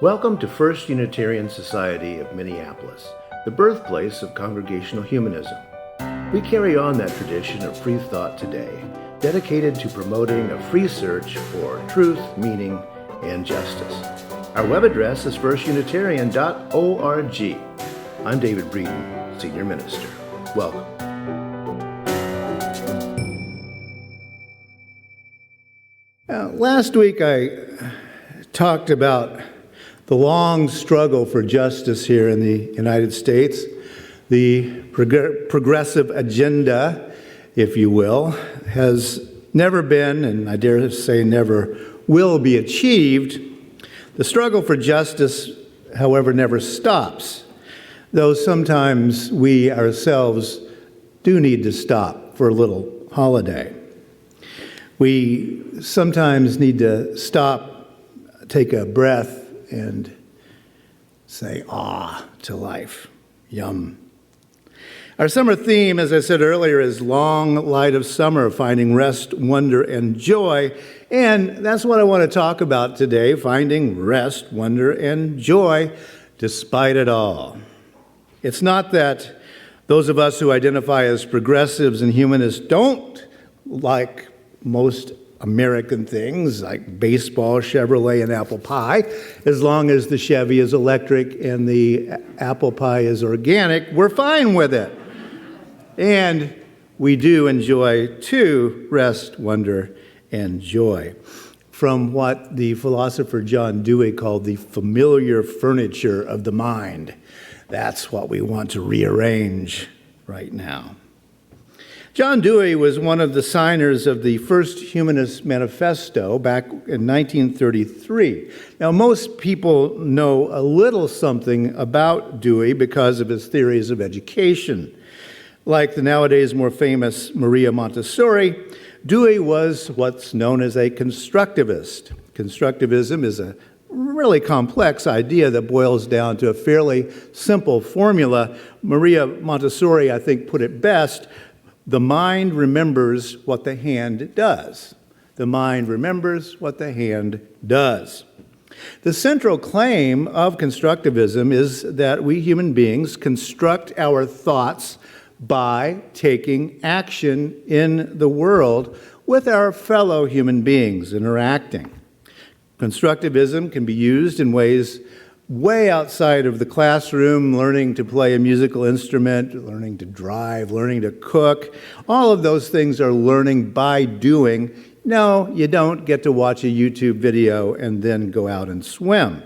Welcome to First Unitarian Society of Minneapolis, the birthplace of congregational humanism. We carry on that tradition of free thought today, dedicated to promoting a free search for truth, meaning, and justice. Our web address is firstunitarian.org. I'm David Breeden, Senior Minister. Welcome. Last week I talked about the long struggle for justice here in the United States. The progressive agenda, if you will, has never been, and I dare say never will be achieved. The struggle for justice, however, never stops, though sometimes we ourselves do need to stop for a little holiday. We sometimes need to stop, take a breath, and say, ah, to life. Yum. Our summer theme, as I said earlier, is long light of summer, finding rest, wonder, and joy. And that's what I want to talk about today, finding rest, wonder, and joy despite it all. It's not that those of us who identify as progressives and humanists don't like most American things like baseball, Chevrolet, and apple pie. As long as the Chevy is electric and the apple pie is organic, we're fine with it. And we do enjoy, too, rest, wonder, and joy from what the philosopher John Dewey called the familiar furniture of the mind. That's what we want to rearrange right now. John Dewey was one of the signers of the first Humanist Manifesto back in 1933. Now, most people know a little something about Dewey because of his theories of education. Like the nowadays more famous Maria Montessori, Dewey was what's known as a constructivist. Constructivism is a really complex idea that boils down to a fairly simple formula. Maria Montessori, I think, put it best: the mind remembers what the hand does. The mind remembers what the hand does. The central claim of constructivism is that we human beings construct our thoughts by taking action in the world with our fellow human beings, interacting. Constructivism can be used in ways way outside of the classroom, learning to play a musical instrument, learning to drive, learning to cook. All of those things are learning by doing. No, you don't get to watch a YouTube video and then go out and swim.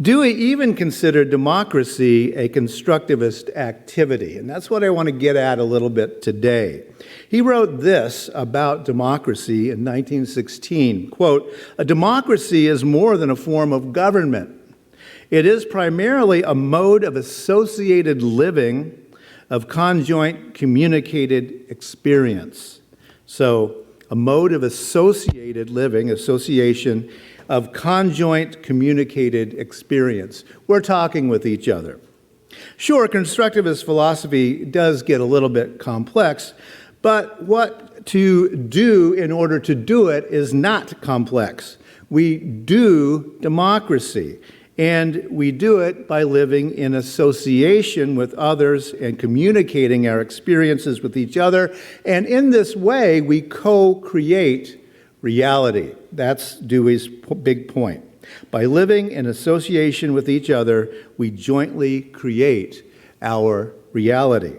Dewey even considered democracy a constructivist activity, and that's what I want to get at a little bit today. He wrote this about democracy in 1916, quote, "A democracy is more than a form of government. It is primarily a mode of associated living, of conjoint communicated experience." So, a mode of associated living, association, of conjoint communicated experience. We're talking with each other. Sure, constructivist philosophy does get a little bit complex, but what to do in order to do it is not complex. We do democracy, and we do it by living in association with others and communicating our experiences with each other, and in this way, we co-create reality. That's Dewey's big point. By living in association with each other, we jointly create our reality.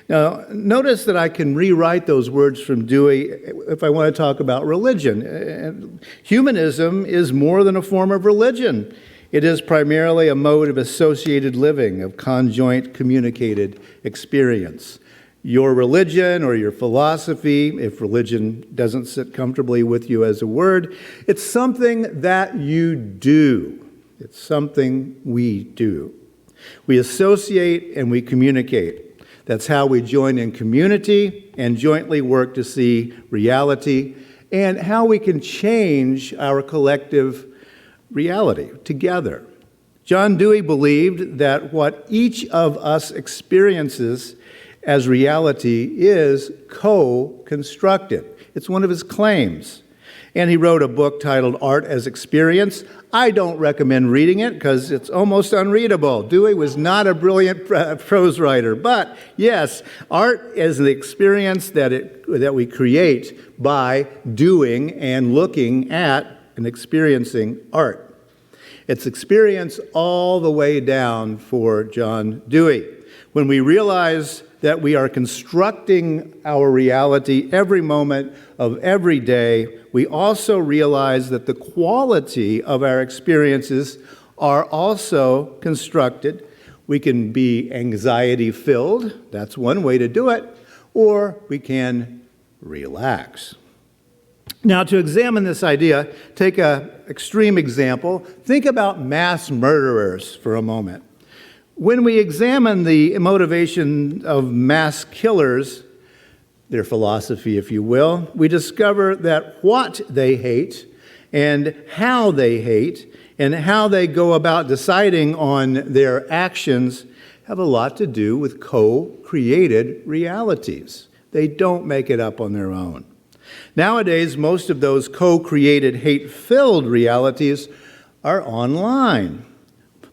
Now, notice that I can rewrite those words from Dewey if I want to talk about religion. Humanism is more than a form of religion. It is primarily a mode of associated living, of conjoint communicated experience. Your religion or your philosophy, if religion doesn't sit comfortably with you as a word, it's something that you do. It's something we do. We associate and we communicate. That's how we join in community and jointly work to see reality and how we can change our collective reality together. John Dewey believed that what each of us experiences as reality is co-constructed. It's one of his claims. And he wrote a book titled Art as Experience. I don't recommend reading it because it's almost unreadable. Dewey was not a brilliant prose writer. But yes, art is the experience that we create by doing and looking at and experiencing art. It's experience all the way down for John Dewey. When we realize that we are constructing our reality every moment of every day, we also realize that the quality of our experiences are also constructed. We can be anxiety-filled, that's one way to do it, or we can relax. Now, to examine this idea, take an extreme example. Think about mass murderers for a moment. When we examine the motivation of mass killers, their philosophy, if you will, we discover that what they hate and how they go about deciding on their actions have a lot to do with co-created realities. They don't make it up on their own. Nowadays, most of those co-created hate-filled realities are online.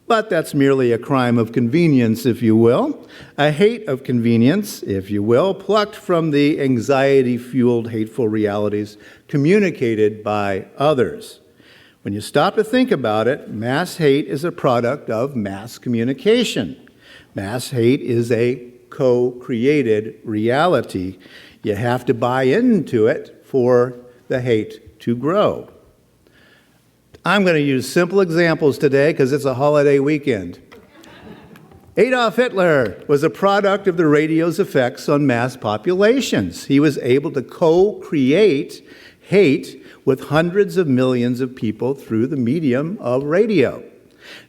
But that's merely a crime of convenience, if you will, a hate of convenience, if you will, plucked from the anxiety-fueled hateful realities communicated by others. When you stop to think about it, mass hate is a product of mass communication. Mass hate is a co-created reality. You have to buy into it for the hate to grow. I'm going to use simple examples today because it's a holiday weekend. Adolf Hitler was a product of the radio's effects on mass populations. He was able to co-create hate with hundreds of millions of people through the medium of radio.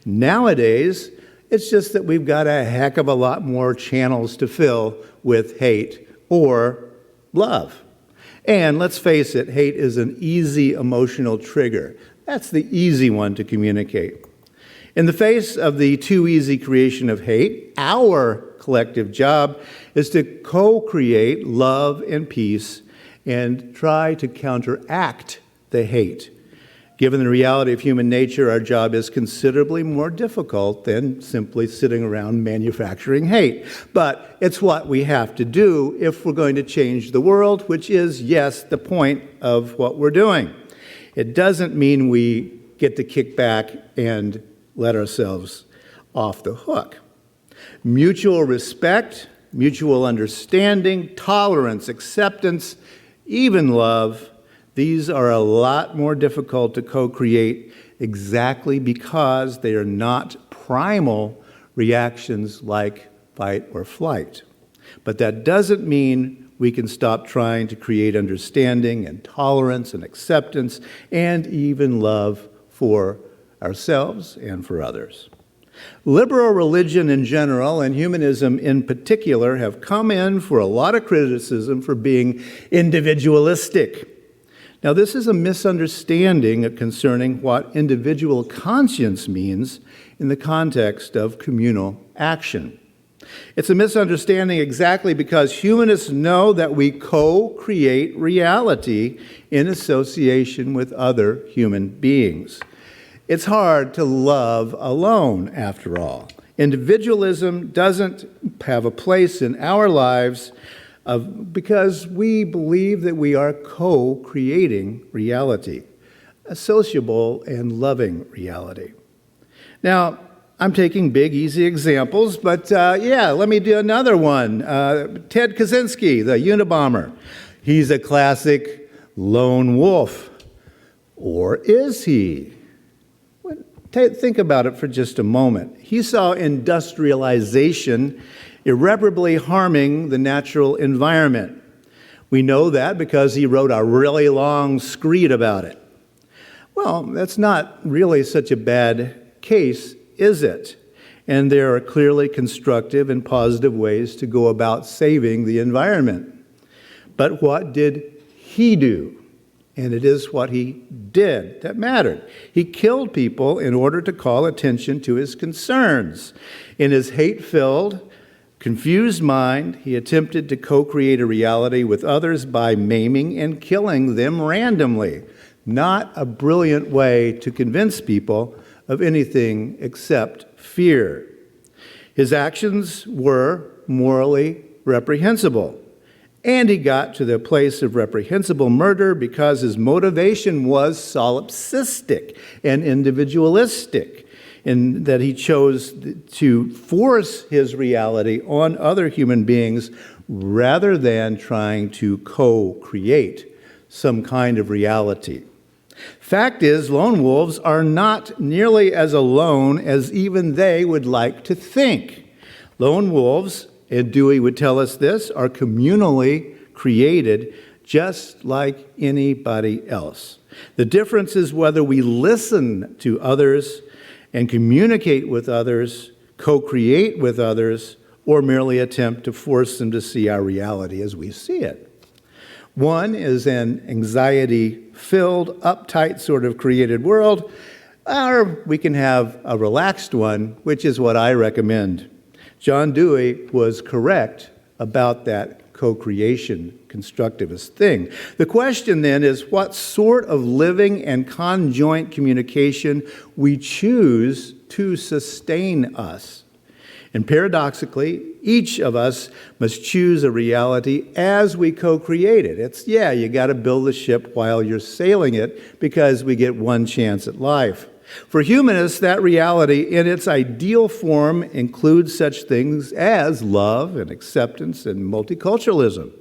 Nowadays, it's just that we've got a heck of a lot more channels to fill with hate or love. And let's face it, hate is an easy emotional trigger. That's the easy one to communicate. In the face of the too easy creation of hate, our collective job is to co-create love and peace and try to counteract the hate. Given the reality of human nature, our job is considerably more difficult than simply sitting around manufacturing hate. But it's what we have to do if we're going to change the world, which is, yes, the point of what we're doing. It doesn't mean we get to kick back and let ourselves off the hook. Mutual respect, mutual understanding, tolerance, acceptance, even love, these are a lot more difficult to co-create exactly because they are not primal reactions like fight or flight. But that doesn't mean we can stop trying to create understanding and tolerance and acceptance and even love for ourselves and for others. Liberal religion in general and humanism in particular have come in for a lot of criticism for being individualistic. Now, this is a misunderstanding concerning what individual conscience means in the context of communal action. It's a misunderstanding exactly because humanists know that we co-create reality in association with other human beings. It's hard to love alone, after all. Individualism doesn't have a place in our lives because we believe that we are co-creating reality, a sociable and loving reality. Now, I'm taking big, easy examples, but let me do another one. Ted Kaczynski, the Unabomber. He's a classic lone wolf. Or is he? Think about it for just a moment. He saw industrialization irreparably harming the natural environment. We know that because he wrote a really long screed about it. Well, that's not really such a bad case, is it? And there are clearly constructive and positive ways to go about saving the environment. But what did he do? And it is what he did that mattered. He killed people in order to call attention to his concerns. In his hate-filled, confused mind, he attempted to co-create a reality with others by maiming and killing them randomly. not a brilliant way to convince people of anything except fear. His actions were morally reprehensible, and he got to the place of reprehensible murder because his motivation was solipsistic and individualistic, in that he chose to force his reality on other human beings rather than trying to co-create some kind of reality. Fact is, lone wolves are not nearly as alone as even they would like to think. Lone wolves, and Dewey would tell us this, are communally created just like anybody else. The difference is whether we listen to others and communicate with others, co-create with others, or merely attempt to force them to see our reality as we see it. One is an anxiety-filled, uptight sort of created world, or we can have a relaxed one, which is what I recommend. John Dewey was correct about that co-creation constructivist thing. The question then is what sort of living and conjoint communication we choose to sustain us. And paradoxically, each of us must choose a reality as we co-create it. It's, you got to build the ship while you're sailing it because we get one chance at life. For humanists, that reality in its ideal form includes such things as love and acceptance and multiculturalism.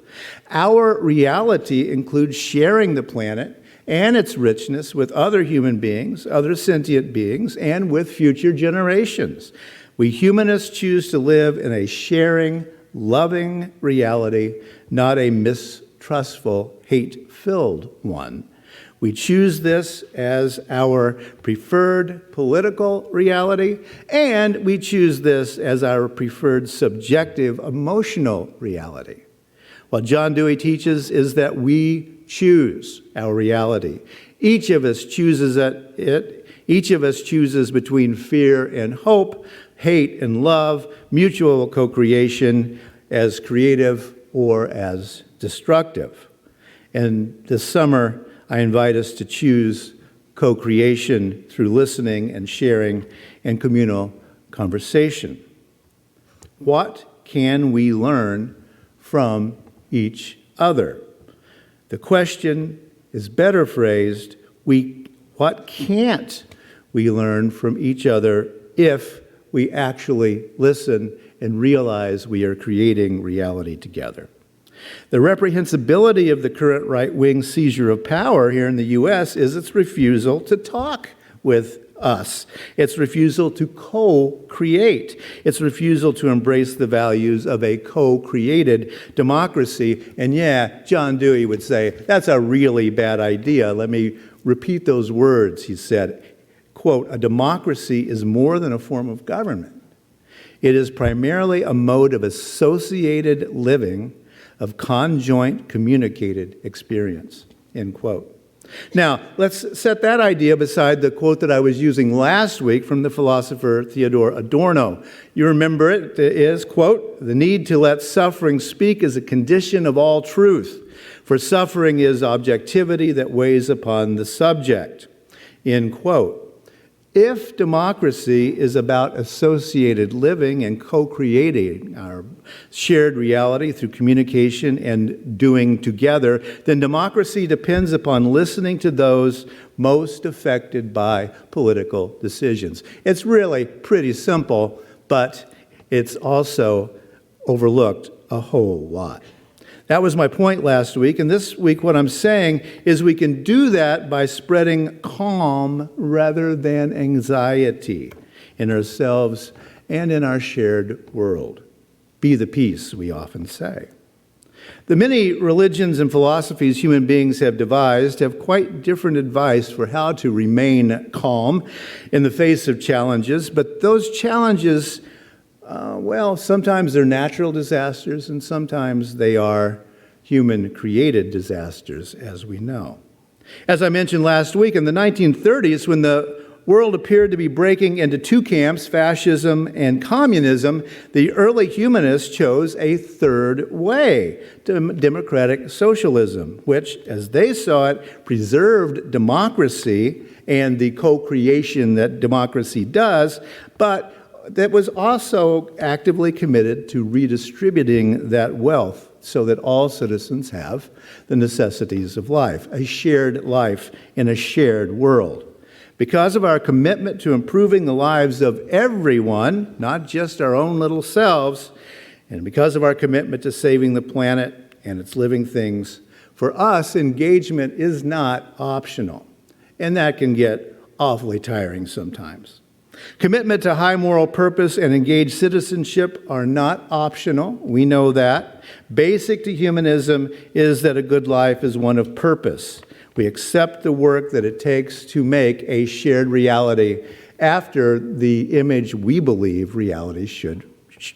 Our reality includes sharing the planet and its richness with other human beings, other sentient beings, and with future generations. We humanists choose to live in a sharing, loving reality, not a mistrustful, hate-filled one. We choose this as our preferred political reality, and we choose this as our preferred subjective emotional reality. What John Dewey teaches is that we choose our reality. Each of us chooses it. Each of us chooses between fear and hope, hate and love, mutual co-creation, as creative or as destructive. And this summer, I invite us to choose co-creation through listening and sharing and communal conversation. What can we learn from each other? The question is better phrased, what can't we learn from each other if we actually listen and realize we are creating reality together? The reprehensibility of the current right-wing seizure of power here in the U.S. is its refusal to talk with us. Its refusal to co-create. Its refusal to embrace the values of a co-created democracy. And John Dewey would say, that's a really bad idea. Let me repeat those words. He said, quote, "A democracy is more than a form of government. It is primarily a mode of associated living, of conjoint communicated experience," end quote. Now, let's set that idea beside the quote that I was using last week from the philosopher Theodor Adorno. You remember it is, quote, "The need to let suffering speak is a condition of all truth, for suffering is objectivity that weighs upon the subject," end quote. If democracy is about associated living and co-creating our shared reality through communication and doing together, then democracy depends upon listening to those most affected by political decisions. It's really pretty simple, but it's also overlooked a whole lot. That was my point last week, and this week what I'm saying is we can do that by spreading calm rather than anxiety in ourselves and in our shared world. Be the peace, we often say. The many religions and philosophies human beings have devised have quite different advice for how to remain calm in the face of challenges, but those challenges sometimes they're natural disasters and sometimes they are human-created disasters, as we know. As I mentioned last week, in the 1930s, when the world appeared to be breaking into two camps, fascism and communism, the early humanists chose a third way, democratic socialism, which, as they saw it, preserved democracy and the co-creation that democracy does, but that was also actively committed to redistributing that wealth so that all citizens have the necessities of life, a shared life in a shared world. Because of our commitment to improving the lives of everyone, not just our own little selves, and because of our commitment to saving the planet and its living things, for us, engagement is not optional. And that can get awfully tiring sometimes. Commitment to high moral purpose and engaged citizenship are not optional. We know that. Basic to humanism is that a good life is one of purpose. We accept the work that it takes to make a shared reality after the image we believe reality should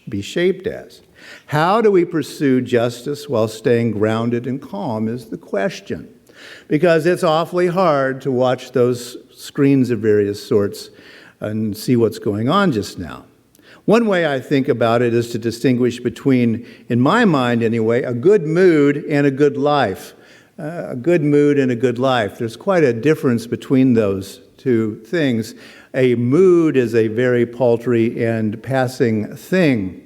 be shaped as. How do we pursue justice while staying grounded and calm is the question. Because it's awfully hard to watch those screens of various sorts and see what's going on just now. One way I think about it is to distinguish between, in my mind anyway, a good mood and a good life. A good mood and a good life. There's quite a difference between those two things. A mood is a very paltry and passing thing.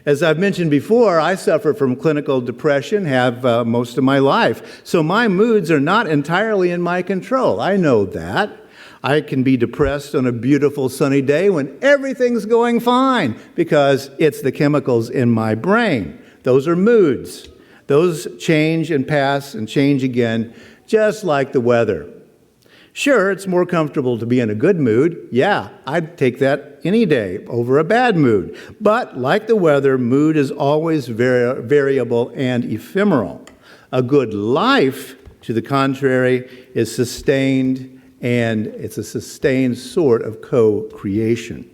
As I've mentioned before, I suffer from clinical depression, have most of my life. So my moods are not entirely in my control. I know that. I can be depressed on a beautiful sunny day when everything's going fine because it's the chemicals in my brain. Those are moods. Those change and pass and change again, just like the weather. Sure, it's more comfortable to be in a good mood. Yeah, I'd take that any day over a bad mood. But like the weather, mood is always variable and ephemeral. A good life, to the contrary, is sustained, and it's a sustained sort of co-creation.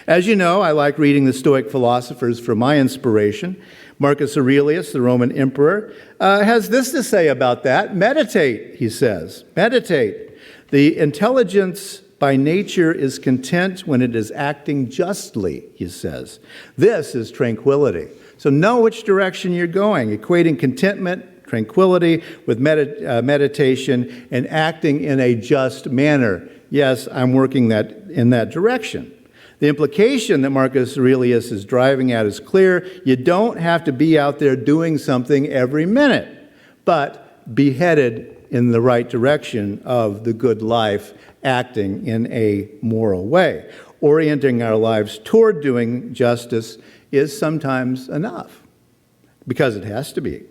As you know, I like reading the Stoic philosophers for my inspiration. Marcus Aurelius, the Roman emperor, has this to say about that. Meditate, he says. Meditate. The intelligence by nature is content when it is acting justly, he says. This is tranquility. So know which direction you're going, equating contentment, tranquility with meditation and acting in a just manner. Yes, I'm working in that direction. The implication that Marcus Aurelius is driving at is clear. You don't have to be out there doing something every minute, but be headed in the right direction of the good life, acting in a moral way. Orienting our lives toward doing justice is sometimes enough, because it has to be.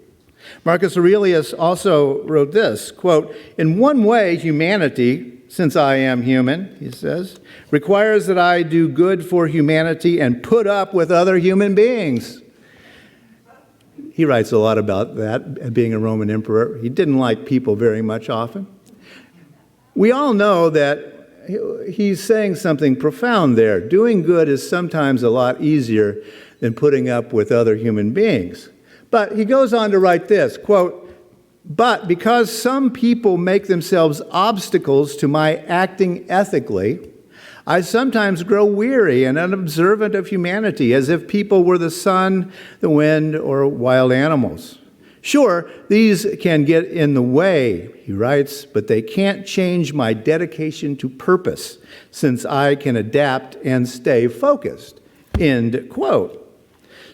Marcus Aurelius also wrote this, quote, "In one way, humanity, since I am human," he says, "requires that I do good for humanity and put up with other human beings." He writes a lot about that, being a Roman emperor. He didn't like people very much often. We all know that he's saying something profound there. Doing good is sometimes a lot easier than putting up with other human beings. But he goes on to write this, quote, "But because some people make themselves obstacles to my acting ethically, I sometimes grow weary and unobservant of humanity, as if people were the sun, the wind, or wild animals. Sure, these can get in the way," he writes, "but they can't change my dedication to purpose, since I can adapt and stay focused." End quote.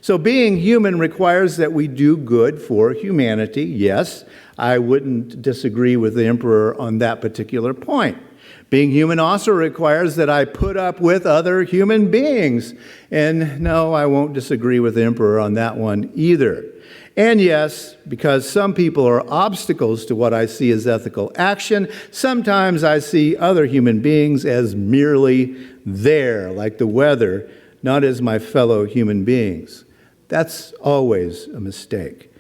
So being human requires that we do good for humanity. Yes, I wouldn't disagree with the emperor on that particular point. Being human also requires that I put up with other human beings. And no, I won't disagree with the emperor on that one either. And yes, because some people are obstacles to what I see as ethical action, sometimes I see other human beings as merely there, like the weather, not as my fellow human beings. That's always a mistake.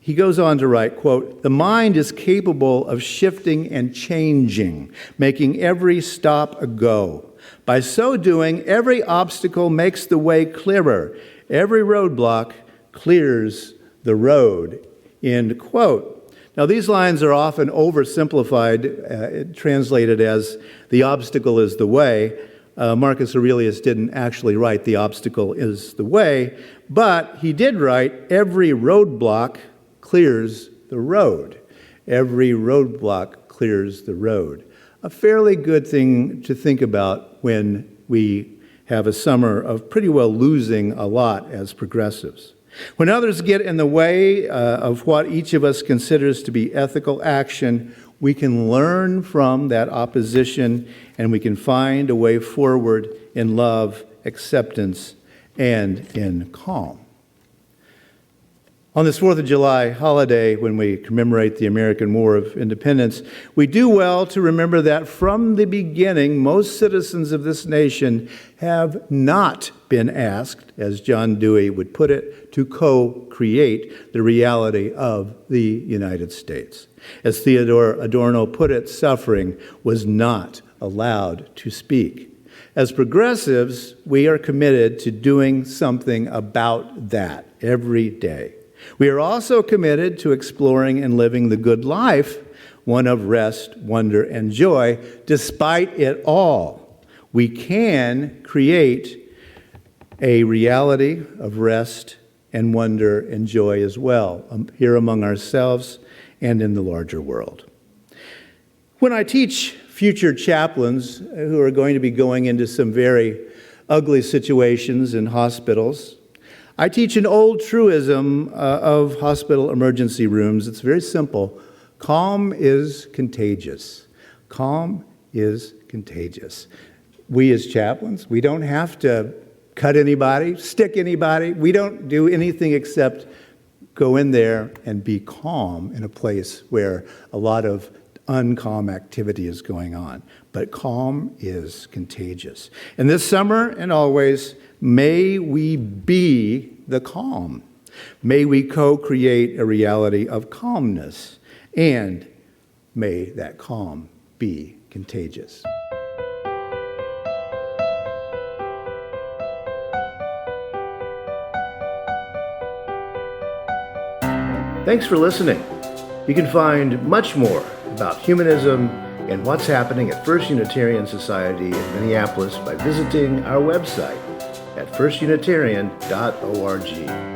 He goes on to write, quote, "The mind is capable of shifting and changing, making every stop a go. By so doing, every obstacle makes the way clearer. Every roadblock clears the road." End quote. Now, these lines are often oversimplified, translated as the obstacle is the way. Marcus Aurelius didn't actually write the obstacle is the way, but he did write every roadblock clears the road. Every roadblock clears the road. A fairly good thing to think about when we have a summer of pretty well losing a lot as progressives. When others get in the way of what each of us considers to be ethical action, we can learn from that opposition and we can find a way forward in love, acceptance, and in calm. On this 4th of July holiday, when we commemorate the American War of Independence, we do well to remember that from the beginning, most citizens of this nation have not been asked, as John Dewey would put it, to co-create the reality of the United States. As Theodore Adorno put it, suffering was not allowed to speak. As progressives, we are committed to doing something about that every day. We are also committed to exploring and living the good life, one of rest, wonder, and joy. Despite it all, we can create a reality of rest and wonder and joy as well, here among ourselves and in the larger world. When I teach future chaplains who are going to be going into some very ugly situations in hospitals, I teach an old truism of hospital emergency rooms. It's very simple. Calm is contagious. Calm is contagious. We as chaplains, we don't have to cut anybody, stick anybody. We don't do anything except go in there and be calm in a place where a lot of uncalm activity is going on. But calm is contagious. And this summer and always, may we be the calm. May we co-create a reality of calmness, and may that calm be contagious. Thanks for listening. You can find much more about humanism and what's happening at First Unitarian Society in Minneapolis by visiting our website at firstunitarian.org.